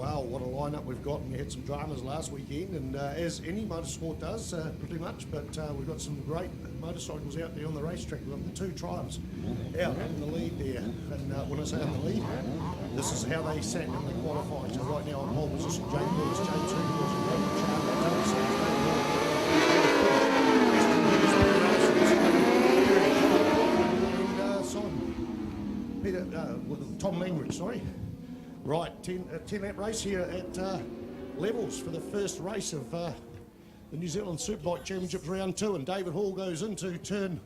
Wow, what a lineup we've got, and we had some dramas last weekend, and as any motorsport does, pretty much, but we've got some great motorcycles out there on the racetrack. We've got the two Triumphs out in the lead there, and when I say in the lead, this is how they sat in the qualifying. So right now on pole position, James Lewis, James Hughes, and Simon Peter, with Tom Langridge, sorry. Right, 10-lap race here at Levels for the first race of the New Zealand Superbike Championships round 2, and David Hall goes in to turn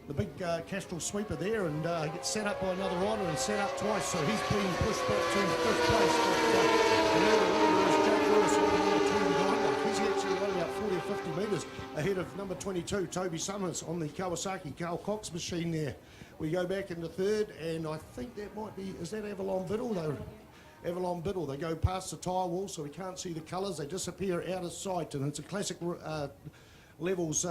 the big Castrol sweeper there and gets set up by another rider and set up twice, so he's being pushed back to 5th place. Jack Lewis on number 29. He's actually running about 40 or 50 metres ahead of number 22, Toby Summers, on the Kawasaki Carl Cox machine there. We go back into 3rd, and I think that might be, is that Avalon Biddle though? Avalon Biddle. They go past the tyre wall, so we can't see the colours. They disappear out of sight, and it's a classic Levels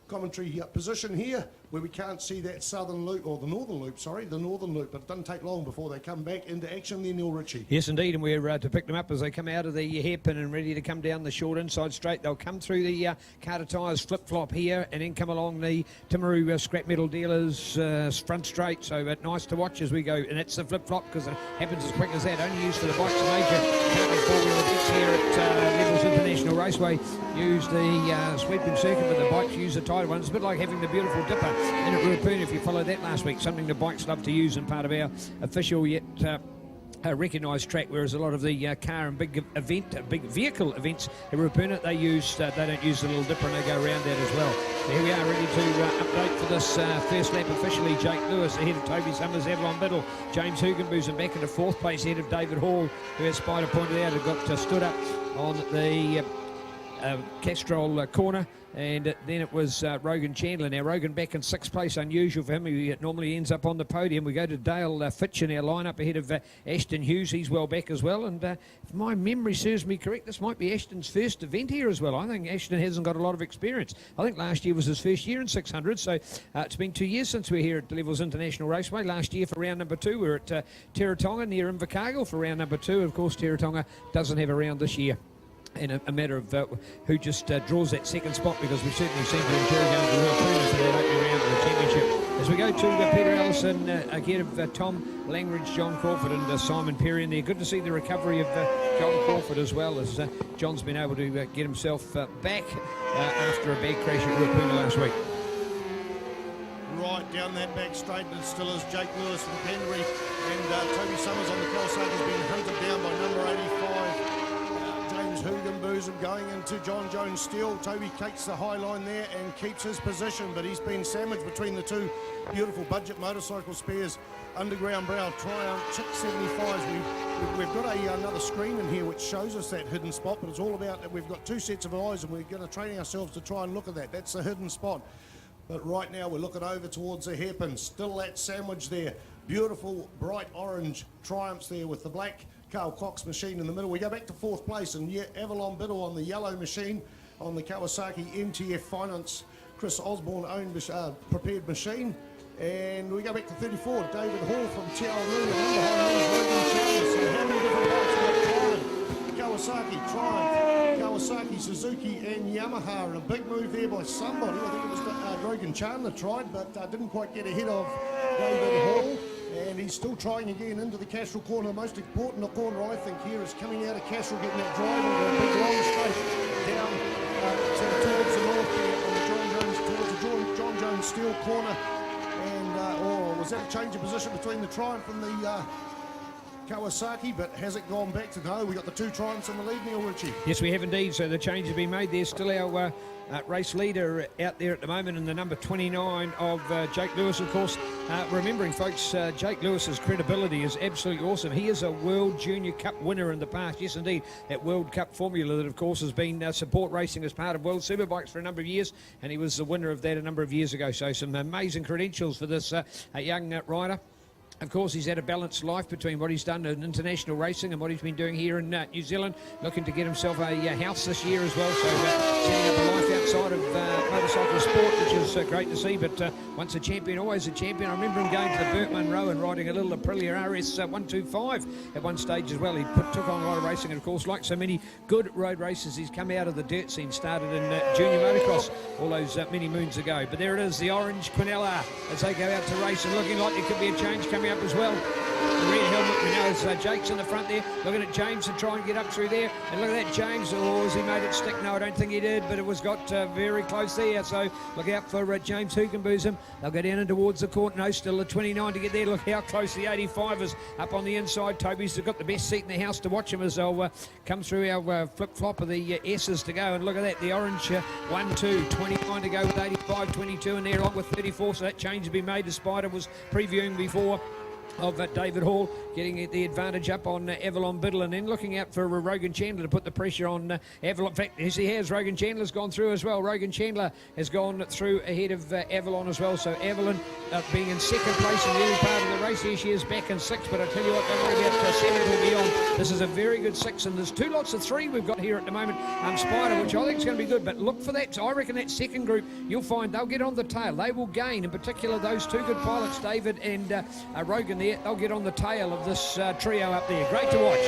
commentary position here where we can't see that southern loop, or the northern loop, sorry, the northern loop, but it doesn't take long before they come back into action there, Neil Ritchie. Yes, indeed, and we're to pick them up as they come out of the hairpin and ready to come down the short inside straight. They'll come through the Carter Tyres flip-flop here and then come along the Timaru scrap metal dealers front straight, so nice to watch as we go, and it's the flip-flop because it happens as quick as that, only used for the bikes major four-wheel events here at Levels International Raceway. Use the sweeping circuit, but the bikes use the tighter one. It's a bit like having the beautiful dipper in at Rupoon, if you followed that last week, something the bikes love to use in part of our official yet recognised track, whereas a lot of the car and big vehicle events at Rupoon, they don't use the little dipper and they go around that as well. So here we are ready to update for this first lap officially. Jake Lewis ahead of Toby Summers, Avalon Biddle, James Hugenboos back into 4th place ahead of David Hall, who, as Spider pointed out, had got stood up on the Castrol corner, and then it was Rogan Chandler. Now Rogan back in 6th place, unusual for him. He normally ends up on the podium. We go to Dale Fitch in our lineup ahead of Ashton Hughes. He's well back as well, and if my memory serves me correct, this might be Ashton's first event here as well. I think Ashton hasn't got a lot of experience. I think last year was his first year in 600, so it's been 2 years since we were here at the Levels International Raceway. Last year for round number 2 we were at Teretonga near Invercargill for round number 2. Of course, Teretonga doesn't have a round this year. And a matter of who just draws that second spot, because we certainly seem to enjoy going to Real Pools for that opening round of the championship. As we go to Peter Allison ahead of Tom Langridge, John Crawford and Simon Perry in there. Good to see the recovery of John Crawford as well, as John's been able to get himself back after a bad crash at Real Pool last week. Right down that back straight, it still is Jake Lewis from Penbury, and Toby Summers on the Kawasaki has been hunted down by number 85. Hugenboos going into John Jones Steele. Toby takes the high line there and keeps his position, but he's been sandwiched between the two beautiful budget motorcycle spares, Underground Brow Triumph Chick 75s. We've got another screen in here which shows us that hidden spot, but it's all about that we've got two sets of eyes and we're going to train ourselves to try and look at that. That's the hidden spot. But right now we're looking over towards the hairpin. Still that sandwich there. Beautiful bright orange Triumphs there with the black Carl Cox machine in the middle. We go back to 4th place, and Avalon Biddle on the yellow machine on the Kawasaki MTF Finance Chris Osborne owned prepared machine. And we go back to 34, David Hall from Te Awamutu, and behind these Rogan Chandler. So how many different bikes? Kawasaki, Triumph, Kawasaki, Suzuki and Yamaha, and a big move there by somebody. I think it was Rogan Chandler tried, but didn't quite get ahead of David Hall. And he's still trying again into the Castrol corner. The most important corner, I think, here is coming out of Castrol, getting that drive into a big long straight down towards the north there on the John Jones Steel corner. And was that a change of position between the Triumph and the Kawasaki, but has it gone back to no? We got the two Triumphs in the lead, Neil Ritchie. Yes, we have indeed. So the change has been made. There's still our race leader out there at the moment in the number 29 of Jake Lewis, of course. Remembering, folks, Jake Lewis's credibility is absolutely awesome. He is a World Junior Cup winner in the past. Yes, indeed, that World Cup formula that, of course, has been support racing as part of World Superbikes for a number of years, and he was the winner of that a number of years ago. So some amazing credentials for this young rider. Of course, he's had a balanced life between what he's done in international racing and what he's been doing here in New Zealand, looking to get himself a house this year as well, so setting up a life outside of motorcycle sport, which is great to see. But once a champion, always a champion. I remember him going to the Burt Munro and riding a little Aprilia RS125 at one stage as well. He took on a lot of racing, and of course, like so many good road races, he's come out of the dirt scene, started in junior motocross all those many moons ago. But there it is, the orange Quinella, as they go out to race, and looking like there could be a change coming up as well. The red helmet, we know, is Jake's in the front there, looking at James to try and get up through there. And look at that, James. Oh, has he made it stick? No, I don't think he did, but it was got very close there. So look out for James Hugenbosom. They'll go down and towards the court. No, still a 29 to get there. Look how close the 85 is up on the inside. Toby's got the best seat in the house to watch him as they'll come through our flip-flop of the S's to go. And look at that, the orange 1-2, 29 to go with 85, 22 in there, along with 34. So that change has been made. The Spider was previewing before of David Hall, getting the advantage up on Avalon Biddle, and then looking out for Rogan Chandler to put the pressure on Avalon. In fact, as he has, Rogan Chandler's gone through as well. Rogan Chandler has gone through ahead of Avalon as well. So Avalon being in second place in the early part of the race. Here she is back in sixth, but I tell you what, don't worry about 7 will be on. This is a very good 6, and there's 2 lots of 3 we've got here at the moment. Spider, which I think is going to be good, but look for that. So I reckon that second group, you'll find they'll get on the tail. They will gain, in particular, those 2 good pilots, David and Rogan there. They'll get on the tail of this trio up there. Great to watch.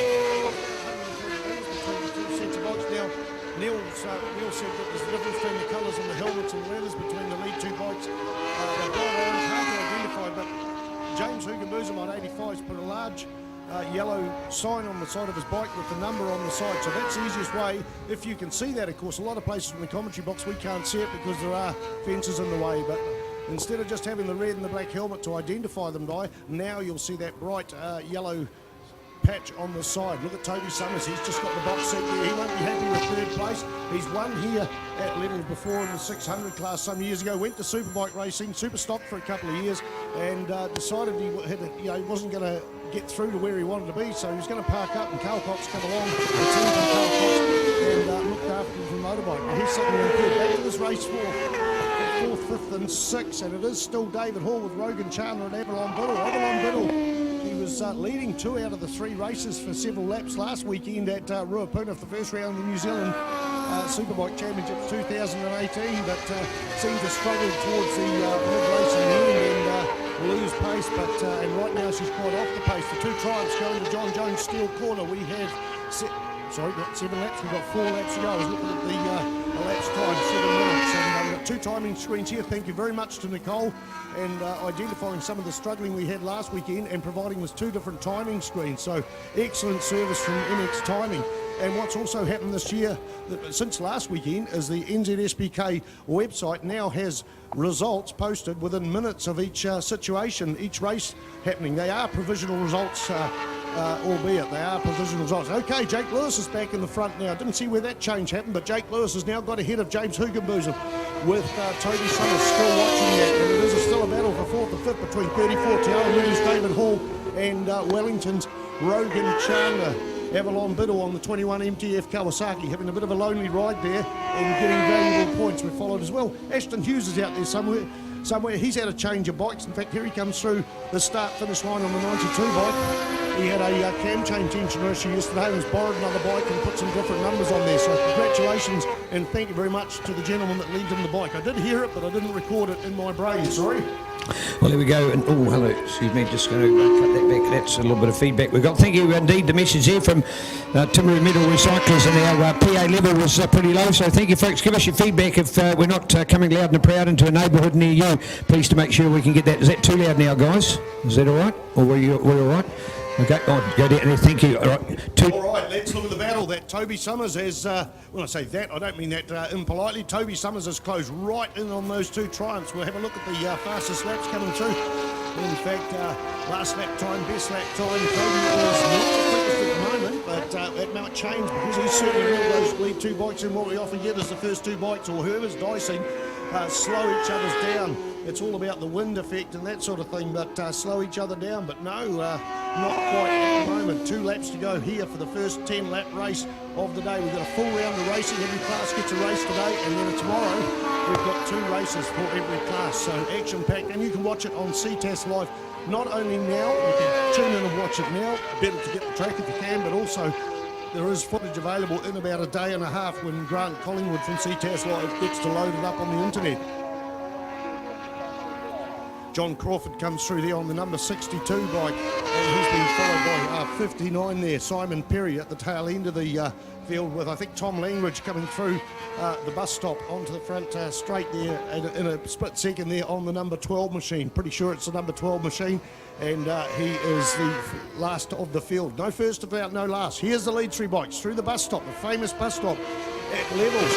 Neil said that there's a difference between the colours and the helmets and leathers between the lead 2 bikes. They're bright orange, hard to identify, but James Hugenbosom on 85's put a large yellow sign on the side of his bike with the number on the side, so that's the easiest way if you can see that. Of course, a lot of places in the commentary box we can't see it because there are fences in the way, but instead of just having the red and the black helmet to identify them by, now you'll see that bright yellow patch on the side. Look at Toby Summers, he's just got the box seat there. He won't be happy with 3rd place. He's won here at levels before in the 600 class some years ago, went to superbike racing, super stock for a couple of years, and decided he wasn't going to get through to where he wanted to be, so he was going to park up, and Carl Cox come along, the team from Carl Cox, and looked after him from motorbike. Now he's sitting in third. Back to this race for 4th, 5th and 6th, and it is still David Hall with Rogan Chandler and Avalon Biddle. Avalon Biddle, he was leading 2 out of the 3 races for several laps last weekend at Ruapuna for the first round of the New Zealand Superbike Championship 2018, but seemed to struggle towards the mid-race in the end and lose pace, but and right now she's quite off the pace. The 2 triumphs going to John Jones Steel Corner. We have not 7 laps, we've got 4 laps to go. I was looking at the laps time, 7 minutes, and we've got 2 timing screens here. Thank you very much to Nicole, and identifying some of the struggling we had last weekend and providing us 2 different timing screens. So excellent service from MX Timing. And what's also happened this year, since last weekend, is the NZSBK website now has results posted within minutes of each situation, each race happening. They are provisional results, albeit they are provisional results. Okay, Jake Lewis is back in the front now. I didn't see where that change happened, but Jake Lewis has now got ahead of James Hugenbosom with Toby Summers still watching that. And it is still a battle for 4th and 5th between 34 Tiara Moody's David Hall and Wellington's Rogan Chandler. Avalon Biddle on the 21 MTF Kawasaki having a bit of a lonely ride there and getting valuable points. We're followed as well. Ashton Hughes is out there somewhere. He's had a change of bikes. In fact, here he comes through the start-finish line on the 92 bike. He had a cam chain tensioner issue yesterday and has borrowed another bike and put some different numbers on there. So congratulations and thank you very much to the gentleman that lent him the bike. I did hear it, but I didn't record it in my brain. Sorry. Well, there we go. And oh, hello. Excuse me. Just going to cut that back. That's a little bit of feedback we got. Thank you indeed. The message here from Timaru Metal Recyclers, and our PA level was pretty low. So thank you, folks. Give us your feedback if we're not coming loud and proud into a neighbourhood near you. Please to make sure we can get that. Is that too loud now, guys? Is that all right? Or we're all right? Okay, go down there, thank you. All right, let's look at the battle that Toby Summers has, when I say that, I don't mean that impolitely. Toby Summers has closed right in on those 2 triumphs. We'll have a look at the fastest laps coming through. In fact, last lap time, best lap time, Toby is not the quickest at the moment, but that might change because he's certainly one of those lead 2 bikes, and what we often get is the first 2 bikes, or whoever's dicing, slow each other's down. It's all about the wind effect and that sort of thing, but slow each other down. But no, not quite at the moment. 2 laps to go here for the first 10-lap race of the day. We've got a full round of racing. Every class gets a race today, and then tomorrow we've got 2 races for every class. So action-packed, and you can watch it on CTAS Live. Not only now, you can tune in and watch it now. Better to get the track if you can, but also there is footage available in about a day and a half when Grant Collingwood from CTAS Live gets to load it up on the internet. John Crawford comes through there on the number 62 bike, and he's been followed by 59 there, Simon Perry at the tail end of the field, with I think Tom Langridge coming through the bus stop onto the front straight there in a split second there on the number 12 machine. Pretty sure it's the number 12 machine, and he is the last of the field. No first about, no last. Here's the lead 3 bikes through the bus stop, the famous bus stop at levels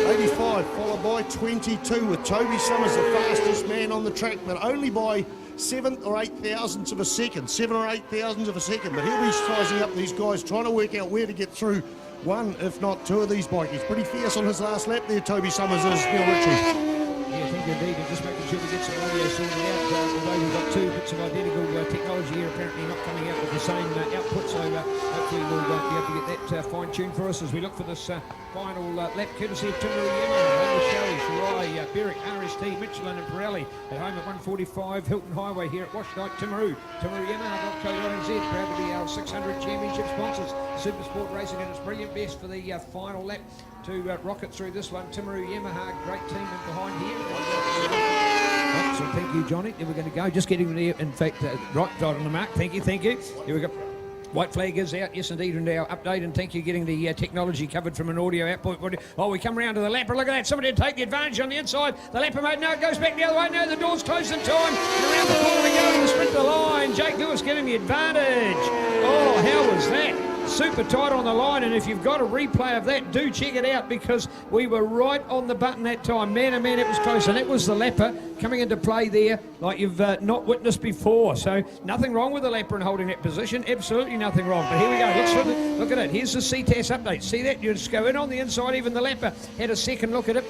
29.85, followed by 22 with Toby Summers, the fastest man on the track, but only by 7 or 8 thousandths of a second. 7 or 8 thousandths of a second, but he'll be sizing up these guys, trying to work out where to get through one, if not 2 of these bikes. He's pretty fierce on his last lap there, Toby Summers is, Neil Ritchie. Yeah, I think indeed, and just making sure we get some audio sorted out, although we've got 2 bits of identical technology here, apparently not coming out with the same output, so hopefully we'll be able to get that fine-tuned for us as we look for this final lap, courtesy of Timaru Yamaha, Shelley, Shirai, Berwick, RST, Michelin and Pirelli at home at 145 Hilton Highway here at Washtenaw, Timaru. Yamaha.co.nz, proud to be our 600 championship sponsors. Super Sport Racing and its brilliant best for the final lap to rocket through this one. Timaru Yamaha, great team in behind here. So thank you, Johnny. There we're going to go. Just getting there. In fact, right on the mark. Thank you. Here we go. White flag is out, yes indeed, and our update, and thank you getting the technology covered from an audio output. Oh, we come round to the lapper, look at that, somebody to take the advantage on the inside. The lapper mode, no, it goes back the other way, no, the door's closed in time, and around the corner we go, and the sprint to the line. Jake Lewis getting the advantage. Oh, how was that? Super tight on the line, and if you've got a replay of that, do check it out, because we were right on the button that time. Man, oh man, it was close, and that was the lapper coming into play there like you've not witnessed before. So nothing wrong with the lapper and holding that position, absolutely nothing wrong. But here we go, look at it, here's the CTAS update. See that? You just go in on the inside, even the lapper had a second look at it,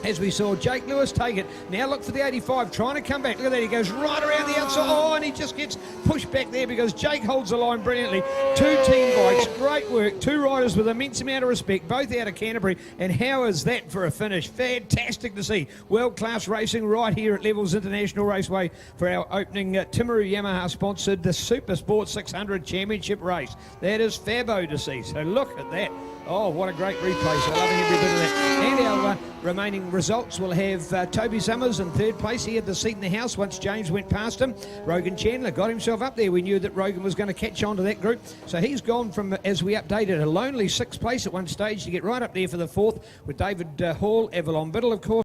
as we saw Jake Lewis take it. Now look for the 85, trying to come back. Look at that, he goes right around the outside. Oh, and he just gets pushed back there because Jake holds the line brilliantly. 2 team bikes, great work. 2 riders with immense amount of respect, both out of Canterbury. And how is that for a finish? Fantastic to see. World-class racing right here at Levels International Raceway for our opening Timaru Yamaha sponsored the Super Sport 600 Championship race. That is fabo to see. So look at that. Oh, what a great replay. So loving every bit of that. And our remaining results will have Toby Summers in 3rd place. He had the seat in the house once James went past him. Rogan Chandler got himself up there. We knew that Rogan was going to catch on to that group. So he's gone from, as we updated, a lonely 6th place at one stage to get right up there for the 4th with David Hall, Avalon Biddle, of course.